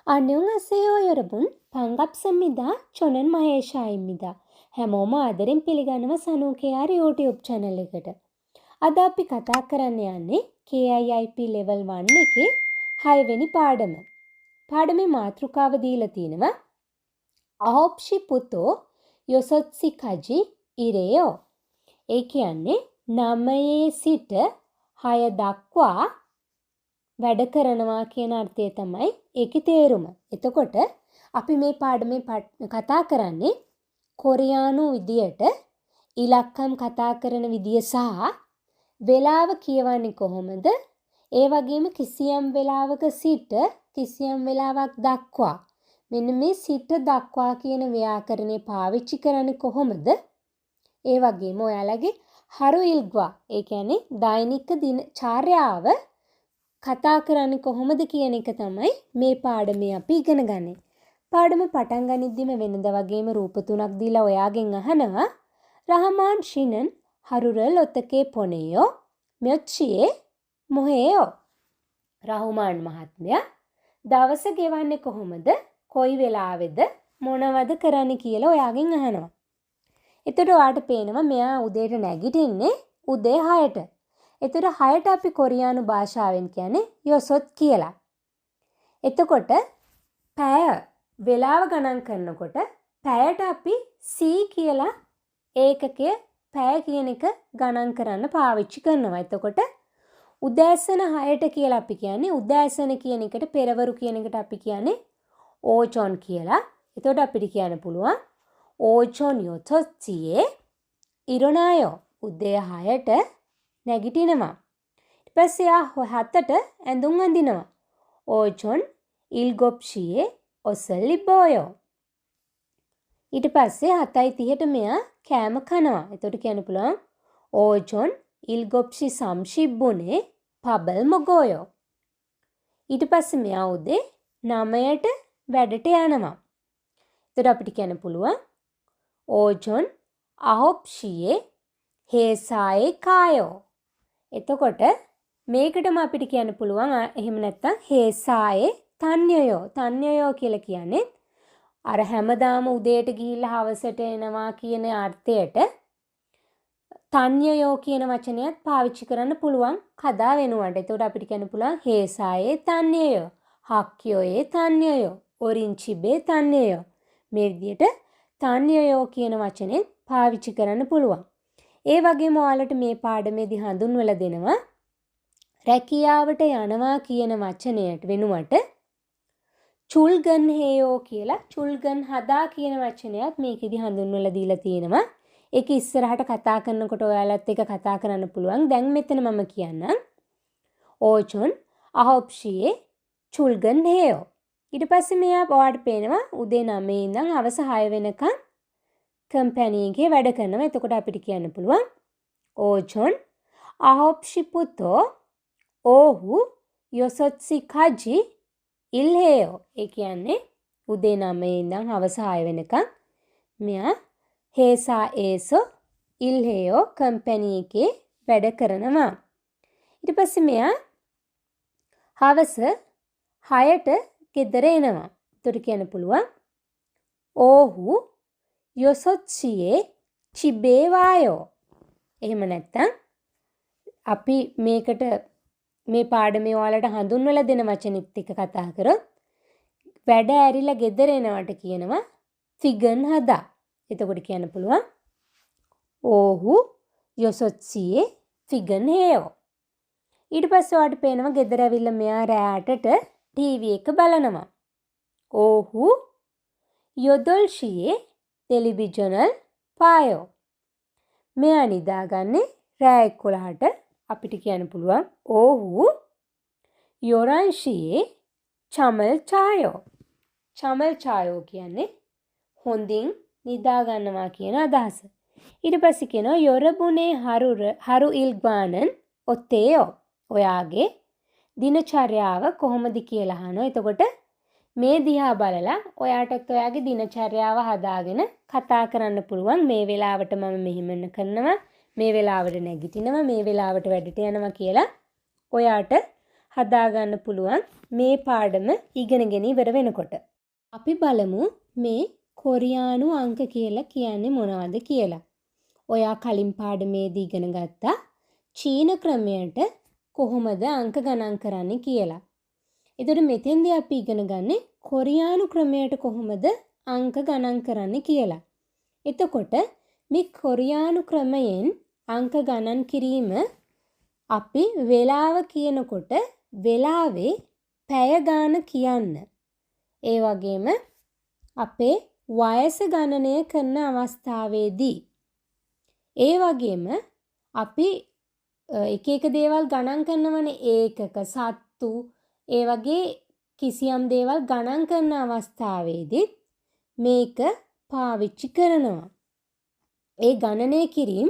안녕하세요, 여러분. 반갑습니다. 저는 මහේෂායිම්니다. හැමෝම ආදරෙන් පිළිගන්නවා සනෝකයාර YouTube channel එකට. අද අපි කතා කරන්න යන්නේ KIIP level 1 එකේ 6 වෙනි පාඩම. පාඩමේ මාතෘකාව දීලා තිනවා අහොප්ෂි පුතෝ යොසොත්සි කජි ඉරේයෝ. ඒ කියන්නේ 9 සිට 6 දක්වා වැඩ කරනවා කියන අර්ථය තමයි ඒකේ තේරුම. එතකොට අපි මේ පාඩමේ කතා කරන්නේ කොරියානු විදියට ඉලක්කම් කතා කරන විදිය සහ වේලාව කියවන්නේ කොහොමද? ඒ වගේම කිසියම් වේලාවක සිට කිසියම් වේලාවක් දක්වා මෙන්න මේ සිට දක්වා කියන ව්‍යාකරණය පාවිච්චි කරන්නේ කොහොමද? ඒ වගේම ඔයාලගේ හරු ඉල්ග්වා ඒ කියන්නේ දෛනික දිනචර්යාව කතා කරන්නේ කොහොමද කියන එක තමයි මේ පාඩමේ අපි ඉගෙන ගන්නේ. පාඩම පටන් ගනිද්දිම වෙනද වගේම රූප තුනක් දීලා ඔයාගෙන් අහනවා රහමාන් ෂිනන් හරුරල් ඔතකේ පොනේයෝ මෙොච්චියේ මොහේයෝ. රහමාන් මහත්මයා දවස ගෙවන්නේ කොහොමද? කොයි වෙලාවෙද? මොනවද කරන්නේ කියලා ඔයාගෙන් අහනවා. එතකොට ඔයාට පේනවා මෙයා උදේට නැගිටින්නේ උදේ 6ට. එතකොට 6ට අපි කොරියානු භාෂාවෙන් කියන්නේ යොසොත් කියලා. එතකොට පැය වේලාව ගණන් කරනකොට පැයට අපි C කියලා ඒකකය පැය කියන එක ගණන් කරන්න පාවිච්චි කරනවා. එතකොට උදෑසන 6ට කියලා අපි කියන්නේ උදෑසන කියන එකට පෙරවරු කියන එකට අපි කියන්නේ ඕචොන් කියලා. එතකොට අපිට කියන්න පුළුවන් ඕචොන් යොතොත්සියේ ඉරොනායෝ උදේ 6ට නැගිටිනවා. ඊට පස්සේ ආ 7ට ඇඳුම් අඳිනවා. ඕචොන් ඉල්ගොප්ෂියේ ඔසල්ලිබෝයෝ. ඊට පස්සේ 7:30ට මෙයා කෑම කනවා. එතකොට කියන්න පුළුවන් ඕචොන් ඉල්ගොප්ෂි සම්ෂිබ්බුනේ පබල් මොගෝයෝ. ඊට පස්සේ මෙයා උදේ 9ට වැඩට යනවා. එතකොට අපිට කියන්න පුළුවන් ඕචොන් අහොප්ෂියේ හේසායේ කායෝ. එතකොට මේකටම අපිට කියන්න පුළුවන් එහෙම නැත්නම් හේසායේ තන්්‍යයෝ. තන්්‍යයෝ කියලා කියන්නේ අර හැමදාම උදේට ගිහිල්ලා හවසට එනවා කියන අර්ථයට තන්්‍යයෝ කියන වචනයත් පාවිච්චි කරන්න පුළුවන් කදා වෙනුවට. එතකොට අපිට කියන්න පුළුවන් හේසායේ තන්්‍යයෝ, හක්යෝයේ තන්්‍යයෝ, ඔරින්චිබේ තන්්‍යයෝ. මේ විදිහට තන්්‍යයෝ කියන වචනේ පාවිච්චි කරන්න පුළුවන්. ඒ වගේම ඔයාලට මේ පාඩමේදී හඳුන්වලා දෙනවා රැකියාවට යනවා කියන වචනයට වෙනුවට චුල්ගන් හේයෝ කියලා චුල්ගන් හදා කියන වචනයත් මේකෙදි හඳුන්වලා දීලා තියෙනවා. ඒක ඉස්සරහට කතා කරනකොට ඔයාලත් එක්ක කතා කරන්න පුළුවන්. දැන් මෙතන මම කියන්නම්. ඕචොන් අහොප්ෂියේ චුල්ගන් හේයෝ. ඊට පස්සේ මෙයා ඔයාලට පේනවා උදේ 9 ඉඳන් හවස 6 වෙනකන් කම්පැනි එකේ වැඩ කරනවා. එතකොට අපිට කියන්න පුළුවන් ඕචොන් අහොප්ෂි පුතෝ ඕහු යොසොත්සි කජි ඉල්හේයෝ. ඒ කියන්නේ උදේ 9 ඉඳන් හවස 6 වෙනකන් මෙයා හේසා ඒසෝ ඉල්හේයෝ කම්පැනි එකේ වැඩ කරනවා. ඊට පස්සේ මෙයා හවස 6ට ගෙදර එනවා. එතකොට කියන්න පුළුවන් ඕහු යොසොත්සියේ චිබේවායෝ. එහෙම නැත්නම් අපි මේකට මේ පාඩමේ ඔයාලට හඳුන්වලා දෙන වචනෙත් එක්ක කතා කරොත් වැඩ ඇරිලා ගෙදර එනවට කියනවා ෆිගන් හදා. එතකොට කියන්න පුළුවන් ඕහු යොසොත්සියේ ෆිගන් හේයෝ. ඊට පස්සේ ඔයාලට පේනවා ගෙදර ඇවිල්ලා මෙයා රැටට ටීවී එක බලනවා. ඕහු යොදොල්ෂියේ ටෙලිවිජනල් පායෝ. මෙයා නිදාගන්නේ රෑ 11ට. අපිට කියන්න පුළුවන් ඕහු යොරන්ෂියේ චමල් ඡායෝ. චමල් ඡායෝ කියන්නේ හොඳින් නිදා ගන්නවා කියන අදහස. ඊට පස්සේ කියනවා යොරබුනේ හරු ඉල්ග්වානන් ඔත්තේයෝ. ඔයාගේ දිනචර්යාව කොහොමද කියලා අහනවා. එතකොට මේ දිහා බලලා ඔයාටත් ඔයාගේ දිනචර්යාව හදාගෙන කතා කරන්න පුළුවන්. මේ වෙලාවට මම මෙහෙම කරනවා, මේ වෙලාවට නැගිටිනවා, මේ වෙලාවට වැඩට යනවා කියලා ඔයාට හදාගන්න පුළුවන් මේ පාඩම ඉගෙනගෙන ඉවර වෙනකොට. අපි බලමු මේ කොරියානු අංක කියලා කියන්නේ මොනවද කියලා. ඔයා කලින් පාඩමේදී ඉගෙන ගත්තා චීන ක්‍රමයට කොහොමද අංක ගණන් කරන්නේ කියලා. එතකොට මෙතෙන්දී අපි ඉගෙන ගන්නේ කොරියානු ක්‍රමයට කොහොමද අංක ගණන් කරන්නේ කියලා. එතකොට මේ කොරියානු ක්‍රමයෙන් අංක ගණන් කිරීම අපි වේලාව කියනකොට වේලාවේ පැය ගාන කියන්න. ඒ වගේම අපේ වයස ගණනය කරන අවස්ථාවේදී ඒ වගේම අපි එක එක දේවල් ගණන් කරනවනේ ඒකක සත්තු ඒ වගේ කිසියම් දේවල් ගණන් කරන අවස්ථාවේදී මේක පාවිච්චි කරනවා. ඒ ගණනය කිරීම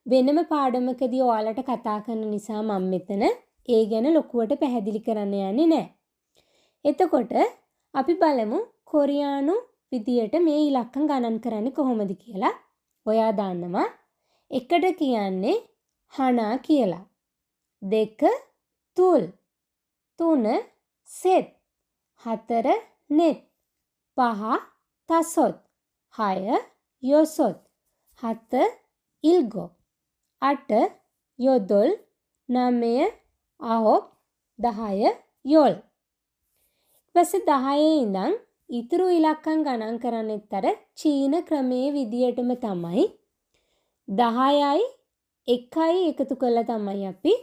වෙනම පාඩමකදී ඔයාලට කතා කරන නිසා මම මෙතන ඒ ගැන ලොකුවට පැහැදිලි කරන්න යන්නේ නැහැ. එතකොට අපි බලමු කොරියානු විදියට මේ ඉලක්කම් ගණන් කරන්නේ කොහොමද කියලා. ඔයා දන්නවා එකට කියන්නේ හනා කියලා. 2 තුල් 3 සෙත් 4 නෙත් 5 තසොත් 6 යොසොත් 7 ඉල්ගො 8 යොදොල් 9 අහොප් 10 යොල්. ඊපස්සේ 10 ඉඳන් ඉතුරු ඉලක්කම් ගණන් කරන්නෙත් අර චීන ක්‍රමයේ විදියටම තමයි 10යි 1යි එකතු කරලා තමයි අපි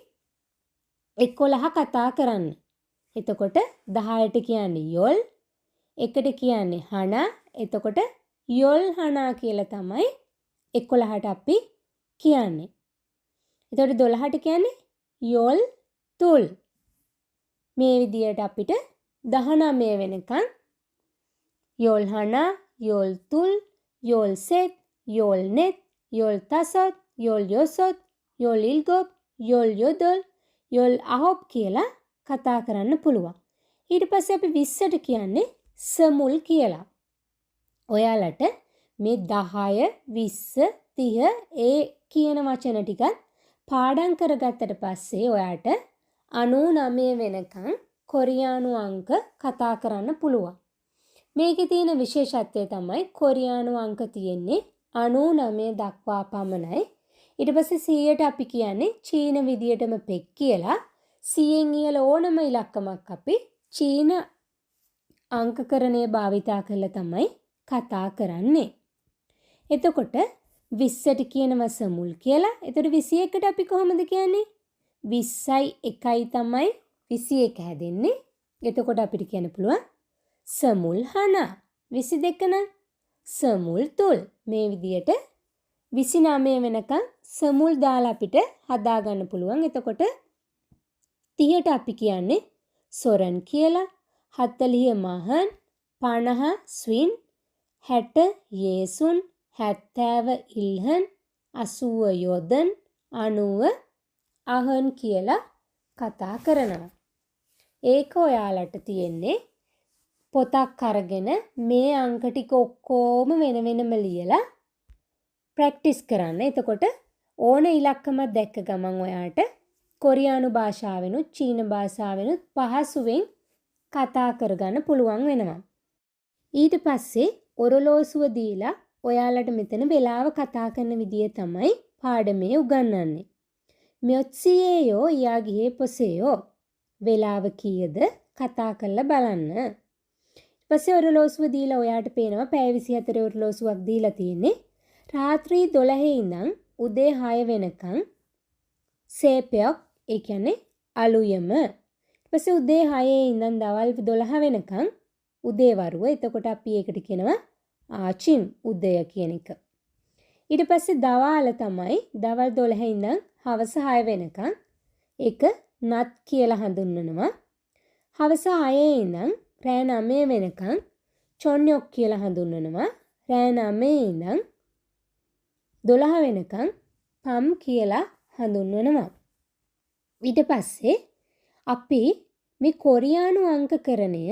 11 කතා කරන්නේ. එතකොට 10ට කියන්නේ යොල්, 1ට කියන්නේ හනා. එතකොට යොල් හනා කියලා තමයි 11ට අපි කියන්නේ. එතකොට 12ට කියන්නේ යොල් තුල්. මේ විදියට අපිට 19 වෙනකන් යොල් හනා, යොල් තුල්, යොල් සෙත්, යොල් නෙත්, යොල් තසොත්, යොල් යොසොත්, යොල් ඉල්ගොප්, යොල් යොදොල්, යොල් අහොප් කියලා කතා කරන්න පුළුවන්. ඊට පස්සේ අපි 20ට කියන්නේ සමුල් කියලා. ඔයාලට මේ 10, 20, 30 ඒ කියන වචන ටිකත් පාඩම් කරගත්තට පස්සේ ඔයාට 99 වෙනකන් කොරියානු අංක කතා කරන්න පුළුවන්. මේකේ තියෙන විශේෂත්වය තමයි කොරියානු අංක තියෙන්නේ 99 දක්වා පමණයි. ඊට පස්සේ 100ට අපි කියන්නේ චීන විදියටම පෙක් කියලා. 100න් ඉහළ ඕනම ඉලක්කමක් අපි චීන අංකකරණය භාවිතා කරලා තමයි කතා කරන්නේ. එතකොට 20ට කියනවා සමුල් කියලා. එතකොට 21ට අපි කොහොමද කියන්නේ? 20යි 1යි තමයි 21 හැදෙන්නේ. එතකොට අපිට කියන්න පුළුවන් සමුල් හනා. 22 නම් සමුල් තුල්. මේ විදියට 29 වෙනකන් සමුල් දාලා අපිට හදා ගන්න පුළුවන්. එතකොට 30ට අපි කියන්නේ සොරන් කියලා, 40 මහන්, 50 ස්වින්, 60 යේසුන්, 70 ඉල්හන්, 80 යොදන්, 90 අහන් කියලා කතා කරනවා. ඒක ඔයාලට තියෙන්නේ පොතක් අරගෙන මේ අංක ටික ඔක්කොම වෙන වෙනම ලියලා ප්‍රැක්ටිස් කරන්න. එතකොට ඕන ඉලක්කමක් දැක්ක ගමන් ඔයාට කොරියානු භාෂාවෙනුත් චීන භාෂාවෙනුත් පහසුවෙන් කතා කරගන්න පුළුවන් වෙනවා. ඊට පස්සේ ඔරලෝසුව දීලා ඔයාලට මෙතන වෙලාව කතා කරන විදිය තමයි පාඩමේ උගන්වන්නේ. මෙොත්සියේයෝ යාගියේ පොසේයෝ වෙලාව කීයද කතා කරලා බලන්න. ඊපස්සේ ඔරලෝසුව දීලා ඔයාට පේනවා පැය 24 ඔරලෝසුවක් දීලා තියෙන්නේ. රාත්‍රී 12 ඉඳන් උදේ 6 වෙනකන් සේපයක් ඒ කියන්නේ අලුයම. ඊපස්සේ උදේ 6 ඉඳන් දවල් 12 වෙනකන් උදේ වරුව. එතකොට අපි ඒකට කියනවා ආචින් උදය කියන එක. ඊට පස්සේ දවාල තමයි දවල් 12 ඉඳන් හවස 6 වෙනකන් ඒක නත් කියලා හඳුන්වනවා. හවස 6 ඉඳන් රෑ 9 වෙනකන් චොන්යොක් කියලා හඳුන්වනවා. රෑ 9 ඉඳන් 12 වෙනකන් පම් කියලා හඳුන්වනවා. ඊට පස්සේ අපි මේ කොරියානු අංකකරණය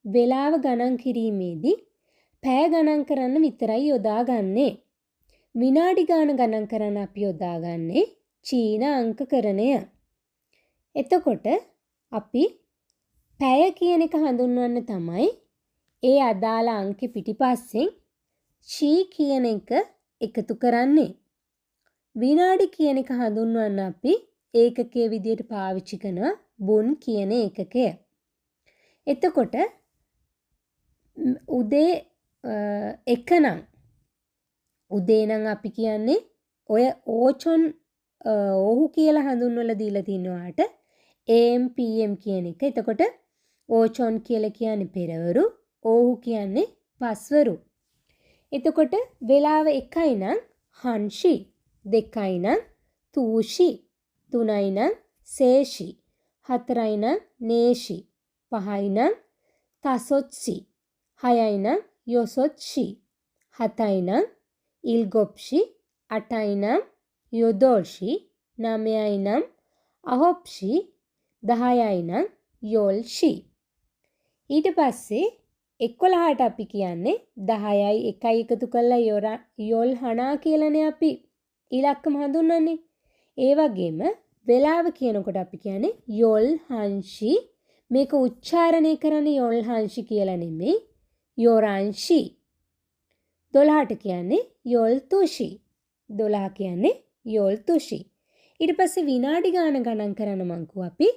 වේලාව ගණන් කිරීමේදී පැය ගණන් කරන්න විතරයි යොදාගන්නේ. විනාඩි ගණන් කරන්න අපි යොදාගන්නේ චීන අංකකරණය. එතකොට අපි පැය කියන එක හඳුන්වන්න තමයි ඒ අදාළ අංකෙ පිටිපස්සෙන් ෂී කියන එක එකතු කරන්නේ. විනාඩි කියන එක හඳුන්වන්න අපි ඒකකයේ විදියට පාවිච්චි කරන බුන් කියන ඒකකය. එතකොට උදේ එකනම් උදේ නම් අපි කියන්නේ ඔය ඕචොන් ඔහු කියලා හඳුන්වලා දීලා තිනවාට AM PM කියන එක. එතකොට ඕචොන් කියලා කියන්නේ පෙරවරු, ඔහු කියන්නේ පස්වරු. එතකොට වෙලාව 1යි නම් හන්ෂි, 2යි නම් තූෂි, 3යි නම් සේෂි, 4යි නම් නේෂි, 5යි නම් තසොත්සි, 6යි නම් යොසොත්ෂි, 7යි නම් ඉල්ගොප්ෂි, 8යි නම් යොදොල්ෂි, 9යි නම් අහොප්ෂි, 10යි නම් යොල්ෂි. ඊට පස්සේ 11ට අපි කියන්නේ 10යි 1යි එකතු කරලා යොල් හනා කියලානේ අපි ඉලක්කම හඳුන්වන්නේ. ඒ වගේම වෙලාව කියනකොට අපි කියන්නේ යොල් හන්ෂි. මේක උච්චාරණය කරන්නේ යොල් හන්ෂි කියලා නෙමෙයි, යොරන්ෂි. 12ට කියන්නේ යොල් තුෂි. 12 කියන්නේ යොල් තුෂි. ඊට පස්සේ විනාඩි ගණන් කරන මංකු අපි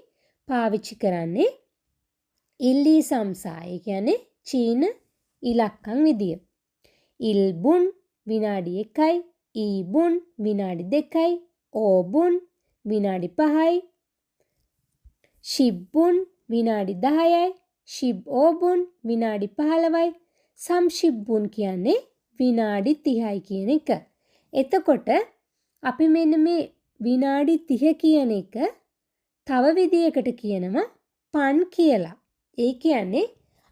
පාවිච්චි කරන්නේ ඉල්ලී සම්සා. ඒ කියන්නේ චීන ඉලක්කම් විදිය. ඉල්බුන් විනාඩි 1යි, ඊබුන් විනාඩි 2යි, ඕබුන් විනාඩි 5යි, ශිබ්බුන් විනාඩි 10යි, ශිබ් ඕබුන් විනාඩි 15යි, සම්ශිබ්බුන් කියන්නේ විනාඩි 30යි කියන එක. එතකොට අපි මෙන්න මේ විනාඩි 30 කියන එක තව විදියකට කියනවා පන් කියලා. ඒ කියන්නේ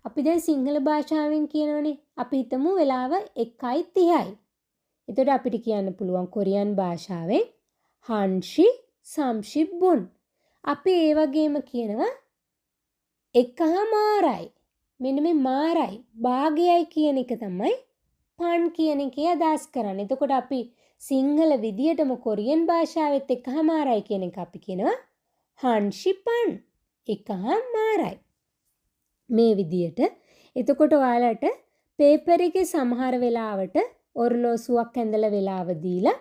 අපි දැන් සිංහල භාෂාවෙන් කියනවනේ. අපි හිතමු වෙලාව 1:30යි. එතකොට අපිට කියන්න පුළුවන් කොරියන් භාෂාවෙන් හන්ෂි සම්ශිබ්බුන්. අපි ඒ වගේම කියනවා එකහමාරයි. මෙන්න මේ මාරයි භාගයයි කියන එක තමයි පන් කියන එකේ අදහස් කරන්නේ. එතකොට අපි සිංහල විදියටම කොරියන් භාෂාවෙත් එකහමාරයි කියන එක අපි කියනවා හන්ෂි පන්. එකහමාරයි. මේ විදියට. එතකොට ඔයාලට පේපර් එකේ සමහර වෙලාවට ඔරලෝසුවක් ඇඳලා වෙලාව දීලා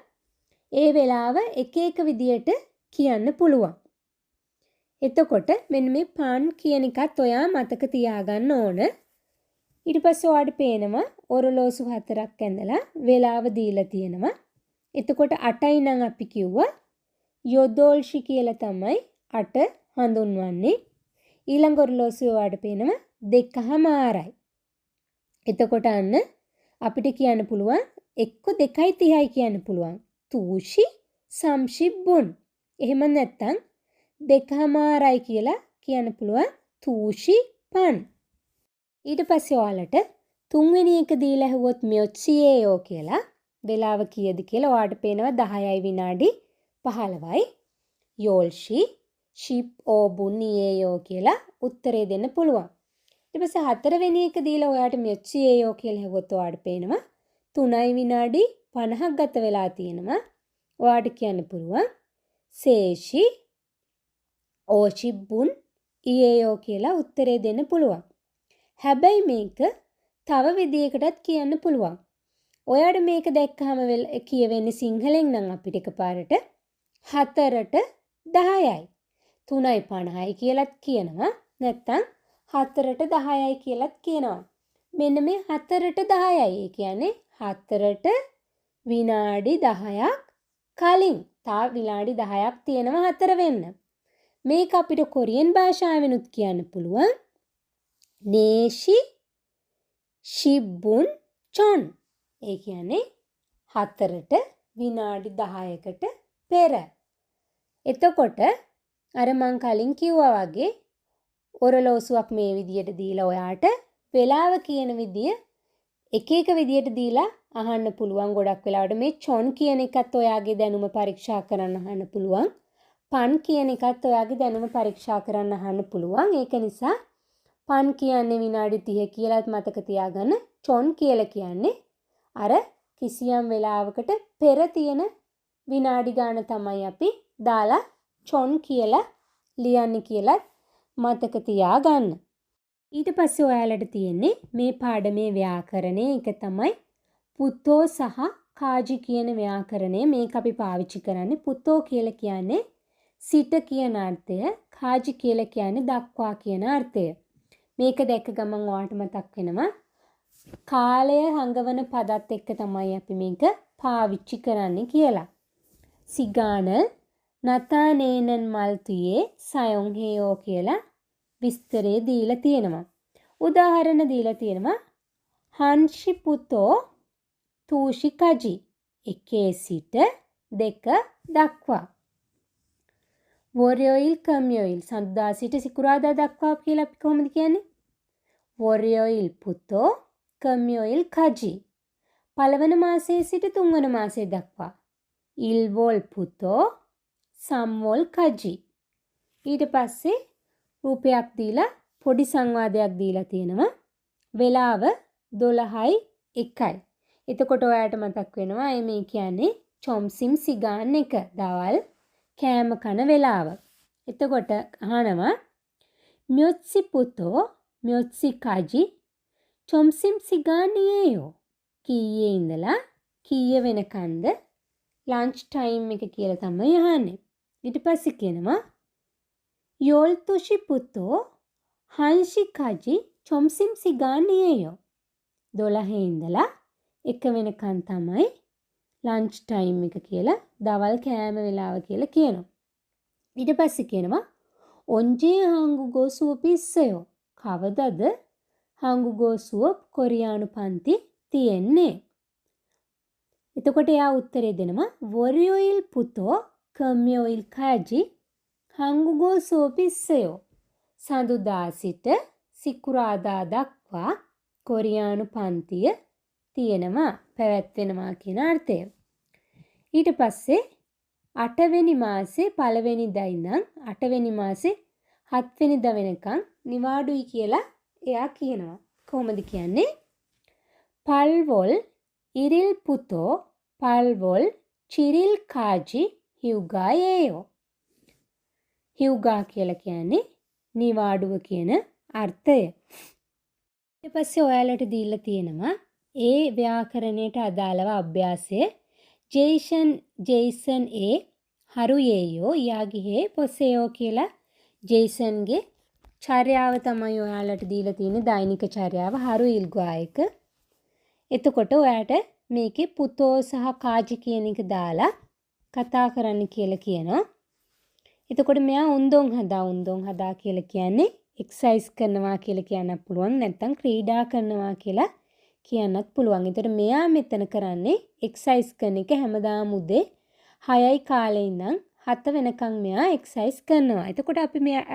ඒ වෙලාව එක එක විදියට කියන්න පුළුවන්. එතකොට මෙන්න මේ පන් කියන එකත් ඔයා මතක තියාගන්න ඕන. ඊට පස්සේ ඔයාලට පේනවා ඔරලෝසු 4ක් ඇඳලා වෙලාව දීලා තියෙනවා. එතකොට 8යි නම් අපි කිව්වා යොදෝල්ෂි කියලා තමයි 8 හඳුන්වන්නේ. ඊළඟ ඔරලෝසුව ඔයාලට පේනවා 2:00යි. එතකොට අන්න අපිට කියන්න පුළුවන් එක්ක 2:30යි කියන්න පුළුවන්. තූෂි සම්ශිබ්බුන්. එහෙම නැත්නම් 2:00යි කියලා කියන්න පුළුවන් තූෂි පන්. ඊට පස්සේ ඔයාලට තුන්වෙනි එක දීලා ඇහුවොත් මෙොච්චියේයෝ කියලා වෙලාව කීයද කියලා ඔයාලට පේනවා 10යි විනාඩි 15යි. යෝල්ෂි ෂිප් ඕබුනියේයෝ කියලා උත්තරේ දෙන්න පුළුවන්. ඊට පස්සේ හතරවෙනි එක දීලා ඔයාලට මෙොච්චියේයෝ කියලා ඇහුවොත් ඔයාලට පේනවා 3යි විනාඩි 50ක් ගත වෙලා තියෙනවා. ඔයාලට කියන්න පුළුවන් සේෂි ඕෂිබ්බුන් ඉයේයෝ කියලා උත්තරේ දෙන්න පුළුවන්. හැබැයි මේක තව විදියකටත් කියන්න පුළුවන්. ඔයාට මේක දැක්කහම කියවෙන්නේ සිංහලෙන් නම් අපිට එකපාරට 4ට 10යි. 3:50යි කියලාත් කියනවා. නැත්තම් 4ට 10යි කියලාත් කියනවා. මෙන්න මේ 4ට 10යි. ඒ කියන්නේ 4ට විනාඩි 10ක් කලින්. තා විනාඩි 10ක් තියෙනවා 4 වෙන්න. මේක අපිට කොරියන් භාෂාවෙනුත් කියන්න පුළුවන්. නේෂි ශිබ්බුන් චොන්. ඒ කියන්නේ 4ට විනාඩි 10කට පෙර. එතකොට අර මං කලින් කිව්වා වගේ ඔරලෝසුවක් මේ විදියට දීලා ඔයාට වෙලාව කියන විදිය එක එක විදියට දීලා අහන්න පුළුවන්. ගොඩක් වෙලාවට මේ චොන් කියන එකත් ඔයාගේ දැනුම පරීක්ෂා කරන්න අහන්න පුළුවන්. පන් කියන එකත් ඔයාගේ දැනුම පරීක්ෂා කරන්න අහන්න පුළුවන්. ඒක නිසා පන් කියන්නේ විනාඩි 30 කියලාත් මතක තියාගන්න. චොන් කියලා කියන්නේ අර කිසියම් වෙලාවකට පෙර තියෙන විනාඩි ගාන තමයි අපි දාලා චොන් කියලා ලියන්නේ කියලා මතක තියාගන්න. ඊට පස්සේ ඔයාලට තියෙන්නේ මේ පාඩමේ ව්‍යාකරණය එක තමයි පුතෝ සහ කාජි කියන ව්‍යාකරණය. මේක අපි පාවිච්චි කරන්නේ පුතෝ කියලා කියන්නේ සිට කියන අර්ථය, කාජි කියලා කියන්නේ දක්වා කියන අර්ථය. මේක දැක්ක ගමන් ඔයාලට මතක් වෙනවා කාලය හංගවන පදත් එක්ක තමයි අපි මේක පාවිච්චි කරන්නේ කියලා. සිගානල් නතානේනන් මල්තුයේ සයොන් හේයෝ කියලා විස්තරේ දීලා තියෙනවා. උදාහරණ දීලා තියෙනවා හන්ෂි පුතෝ තූෂි කජි 1 සිට 2 දක්වා. වොරයොයිල් කම්යොයිල් සඳුදා සිට සිකුරාදා දක්වා කියලා අපි කොහොමද කියන්නේ? වොරයොයිල් පුතෝ කම්යොයිල් කජි. පළවන මාසයේ සිට තුන්වන මාසයේ දක්වා. ඉල්වොල් පුතෝ සම්වොල් කජි. ඊට පස්සේ රූපයක් දීලා පොඩි සංවාදයක් දීලා තියෙනවා. වෙලාව 12:01. එතකොට ඔයාලට මතක් වෙනවා මේ කියන්නේ චොම්සිම් සිගාන් එක දවල් කෑම කන වෙලාව. එතකොට අහනවා ම්යොත්සි පුතෝ ම්යොත්සි කජි චොම්සිම් සිගානියේයෝ කීයේ ඉඳලා කීය වෙනකන්ද ලන්ච් ටයිම් එක කියලා තමයි අහන්නේ. ඊට පස්සේ කියනවා යෝල්තුෂි පුතෝ හන්ෂි කජි චොම්සිම් සිගානියේයෝ 12 ඉඳලා 1 වෙනකන් තමයි ලන්ච් ටයිම් එක කියලා දවල් කෑම වෙලාව කියලා කියනවා. ඊට පස්සේ කියනවා ඔන්ජේ හංගුගෝ සුවපිස්සයෝ කවදද හංගුගෝ සුවප් කොරියානු පන්ති තියෙන්නේ? එතකොට එයා උත්තරේ දෙනවා වොරයොයිල් පුතෝ කම්යොයිල් කාජි හංගුගෝ සුවපිස්සයෝ සඳුදා සිට සිකුරාදා දක්වා කොරියානු පන්තිය තියෙනවා පැවැත්වෙනවා කියන අර්ථය. ඊට පස්සේ 8 වෙනි මාසේ පළවෙනිදා ඉඳන් 8 වෙනි මාසේ 7 වෙනිදා වෙනකන් නිවාඩුයි කියලා එයා කියනවා. කොහොමද කියන්නේ? පල්වොල් ඉරිල් පුතෝ පල්වොල් චිරිල් කාජි හිව්ගා යේයෝ. හිව්ගා කියලා කියන්නේ නිවාඩුව කියන අර්ථය. ඊට පස්සේ ඔයාලට දීලා තියෙනවා ඒ ව්‍යාකරණයට අදාළව අභ්‍යාසය ජේසන් ඒ හරුයේයෝ යාගිහේ පොසේයෝ කියලා ජේසන්ගේ චර්යාව තමයි ඔයාලට දීලා තියෙන දෛනික චර්යාව හරු ඉල්ගා එක. එතකොට ඔයාට මේකේ පුතෝ සහ කාජි කියන එක දාලා කතා කරන්න කියලා කියනවා. එතකොට මෙයා උන්දොන් හදා කියලා කියන්නේ එක්සර්සයිස් කරනවා කියලා කියන්නත් පුළුවන් නැත්නම් ක්‍රීඩා කරනවා කියලා කියන්නත් පුළුවන්. ඒතර මෙයා මෙතන කරන්නේ එක්සර්සයිස් කරන එක හැමදාම උදේ 6යි කාලේ ඉඳන් 7 වෙනකන් මෙයා එක්සර්සයිස් කරනවා. එතකොට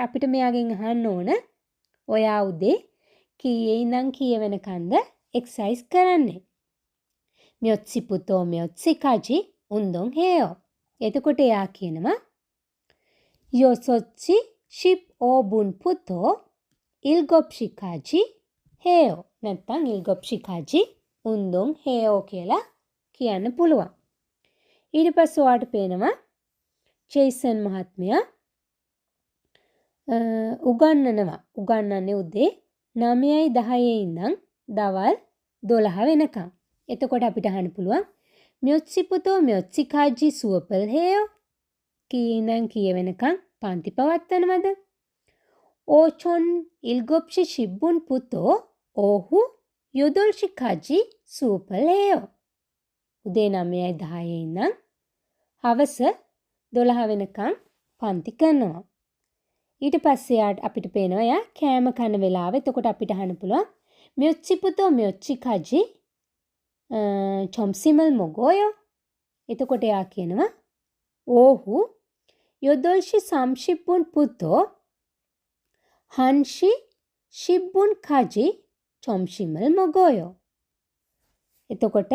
අපිට මෙයාගෙන් අහන්න ඕන ඔයා උදේ කීයේ ඉඳන් කීය වෙනකන්ද එක්සර්සයිස් කරන්නේ? මියොත්සි පුතෝ මියොත්සි කාජි උන්දොන් හේයෝ. එතකොට එයා කියනවා යොසොච්චි ෂිප් ඕබුන් පුතෝ ඉල්ගොප්ෂි කාජි හේයෝ. නැත්නම් ඉල්ගොප්ෂි කාජි උන්දොන් හේයෝ කියලා කියන්න පුළුවන්. ඊට පස්සේ ඔයාලට පේනවා ජේසන් මහත්මයා උගන්වන්නේ උදේ 9යි 10යි ඉඳන් දවල් 12 වෙනකම්. එතකොට අපිට අහන්න පුළුවන් මියොත්සි පුතෝ මියොත්සි කාජි සුවපල් හේයෝ කී ඉඳන් කීය වෙනකම් පන්ති පවත්වනවද? ඕචොන් ඉල්ගොප්ෂි ශිබ්බුන් පුතෝ ඕහු යොදොල්ෂි කාජි සුවපල් හේයෝ. උදේ 9යි 10යි ඉඳන් හවස 12 වෙනකම් පන්ති කරනවා. ඊට පස්සේ අපිට පේනවා යා කෑම කන වෙලාව. එතකොට අපිට අහන්න පුළුවන් මියොත්සි පුතෝ මියොත්සි කාජි චොම්සිමල් මොගෝයෝ. එතකොට යා කියනවා ඕහු යොදොල්ෂි සම්ශිප්පුන් පුතෝ හන්ෂි ශිබ්බුන් කාජි චොම්සිමල් මොගෝයෝ. එතකොට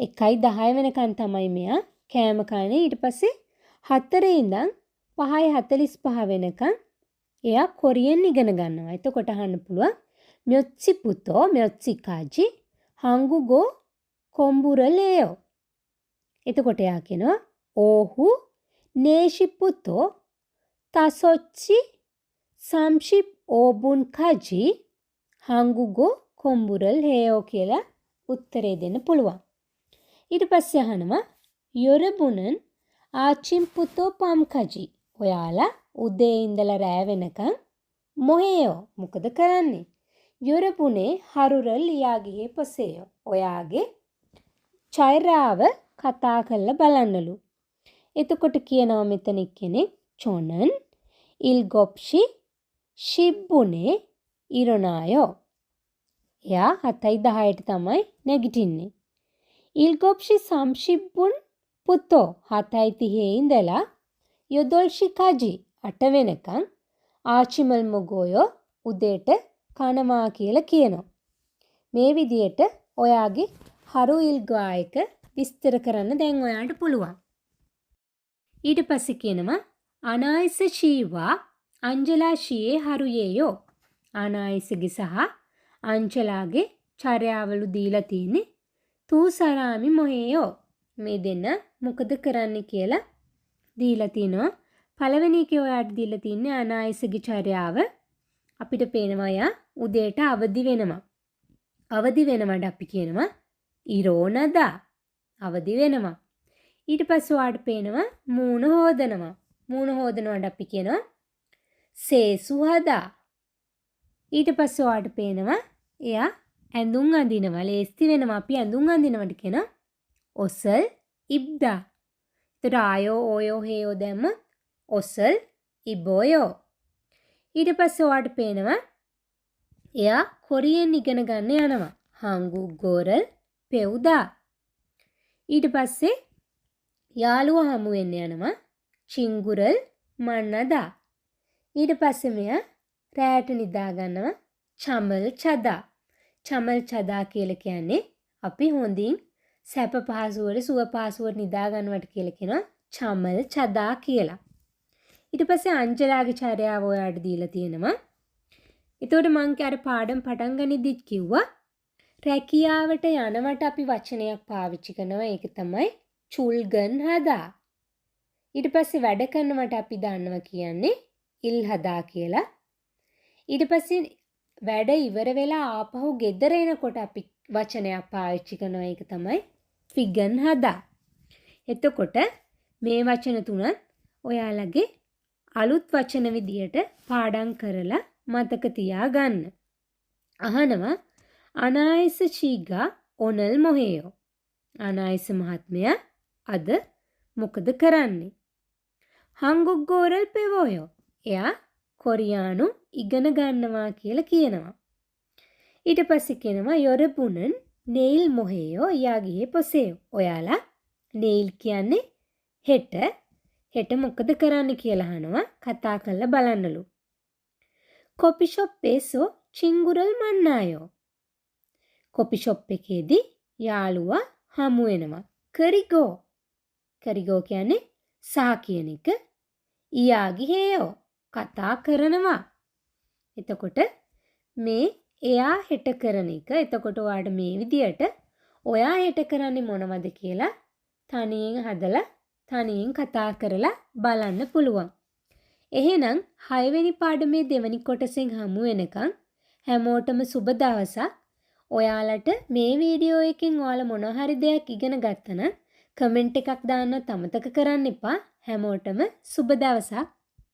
1යි 10 වෙනකන් තමයි මෙයා කෑම කන්නේ. ඊට පස්සේ 4 ඉඳන් 5:45 වෙනකන් එයා කොරියන් ඉගෙන ගන්නවා. එතකොට අහන්න පුළුවන් මියොත්සි පුතෝ මියොත්සි කාජි හංගුගෝ කොම්බුරලේයෝ. එතකොට එයා කියනවා ඕහු නේෂි පුතෝ තසොච්චි සම්ෂිප් ඕබුන් කජි හංගුගෝ කොම්බුරල් හේයෝ කියලා උත්තරේ දෙන්න පුළුවන්. ඊට පස්සේ අහනවා යොරබුනන් ආචිම්පුතෝ පම්කජි. ඔයාලා උදේ ඉඳලා රෑ වෙනකන් මොහේයෝ මොකද කරන්නේ? යොරබුනේ හරුරල් යාගේ පොසේයෝ. ඔයාගේ චෛරාව කතා කරලා බලන්නලු. එතකොට කියනවා මෙතන කෙනෙක් චොනන් ඉල්ගොප්ෂි ශිබ්බුනේ ඉරනායෝ. එයා 7:10ට තමයි නැගිටින්නේ. ඉල්ගොප්ෂි සම්ශිබ්බුන් පුතෝ 7:30 ඉඳලා යොදොල්ෂි කජි 8 වෙනකන් ආචිමල් මොගෝයෝ උදේට කනවා කියලා කියනවා. මේ විදියට ඔයාගේ හරු ඉල්ගායක විස්තර කරන්න දැන් ඔයාට පුළුවන්. ඊට පස්සේ කියනවා අනායිස ශීවා අංජලා ශියේ හරුයේයෝ. අනායිසගේ සහ අංජලාගේ චර්යාවලු දීලා තියෙන්නේ තූ සරාමි මොහේයෝ. මේ දෙන්න මොකද කරන්න කියලා දීලා තිනවා. පළවෙනි එකේ ඔයාට දීලා තින්නේ අනායිසගේ චර්යාව. අපිට පේනවා යා උදේට අවදි වෙනවා. අවදි වෙනවට අපි කියනවා ඉරෝනදා. අවදි වෙනවා. ඊට පස්සේ ඔයාට පේනවා මූණ හොදනවා. මූණ හොදනවට අපි කියනවා සේසු හදා. ඊට පස්සේ ඔයාට පේනවා එයා ඇඳුම් අඳිනවා. ලේස්ති වෙනවා. අපි ඇඳුම් අඳිනවට කියනවා ඔසල් ඉබ්දා. ඒතර ආයෝ ඕයෝ හේයෝ දැම්ම ඔසල් ඉබෝයෝ. ඊට පස්සේ ඔයාට පේනවා එයා කොරියෙන් ඉගෙන ගන්න යනවා. හංගු ගෝරල් පෙව්දා. ඊට පස්සේ යාළුවා හමු වෙන්න යනවා. චිංගුරල් මන්නදා. ඊට පස්සේ මෙයා රැට නිදා ගන්නවා. චමල් චදා. චමල් චදා කියලා කියන්නේ අපි හොඳින් සැප පහසුවට සුව පහසුවට නිදා ගන්නවට කියලා කියනවා චමල් චදා කියලා. ඊට පස්සේ අංජලාගේ චර්යාව ඔයාට දීලා තියෙනවා. එතකොට මං අර පාඩම් පටන් ගනිද්දිත් කිව්වා රැකියාවට යනවට අපි වචනයක් පාවිච්චි කරනවා. ඒක තමයි චුල්ගන් හදා. ඊට පස්සේ වැඩ කරනවට අපි දන්නවා කියන්නේ ඉල් හදා කියලා. ඊට පස්සේ වැඩ ඉවර වෙලා ආපහු ගෙදර එනකොට අපි වචනයක් පාවිච්චි කරනවා. ඒක තමයි ෆිගන් හදා. එතකොට මේ වචන තුනත් ඔයාලගේ අලුත් වචන විදියට පාඩම් කරලා මතක තියාගන්න. අහනවා අනායිස චීගා ඔනල් මොහේයෝ. අනායිස මහත්මයා අද මොකද කරන්නේ? හංගුග්ගෝරල් පෙවෝයෝ. එයා කොරියානු ඉගෙන ගන්නවා කියලා කියනවා. ඊට පස්සේ කියනවා යොරබුනන් නෙයිල් මොහේයෝ යාගේ පොසේයෝ. ඔයාලා නෙයිල් කියන්නේ හෙට. හෙට මොකද කරන්න කියලා අහනවා. කතා කරලා බලන්නලු. කොපි ෂොප් පේසෝ චිංගුරල් මන්නායෝ. කොපි ෂොප් එකේදී යාළුවා හමු වෙනවා. කරිගෝ. කරිගෝ කියන්නේ සහ කියන එක. ඊයාගේ හේයෝ කතා කරනවා. එතකොට මේ එයා හෙට කරන එක. එතකොට ඔයාට මේ විදියට ඔයා හෙට කරන්නේ මොනවද කියලා තනියෙන් හදලා තනියෙන් කතා කරලා බලන්න පුළුවන්. එහෙනම් 6 වෙනි පාඩමේ දෙවැනි කොටසෙන් හමු වෙනකන් හැමෝටම සුබ දවසක්. ඔයාලට මේ වීඩියෝ එකෙන් ඔයාලා මොන හරි දෙයක් ඉගෙන ගත්තා නම් කමෙන්ට් එකක් දාන්න අමතක කරන්න එපා. හැමෝටම සුබ දවසක්.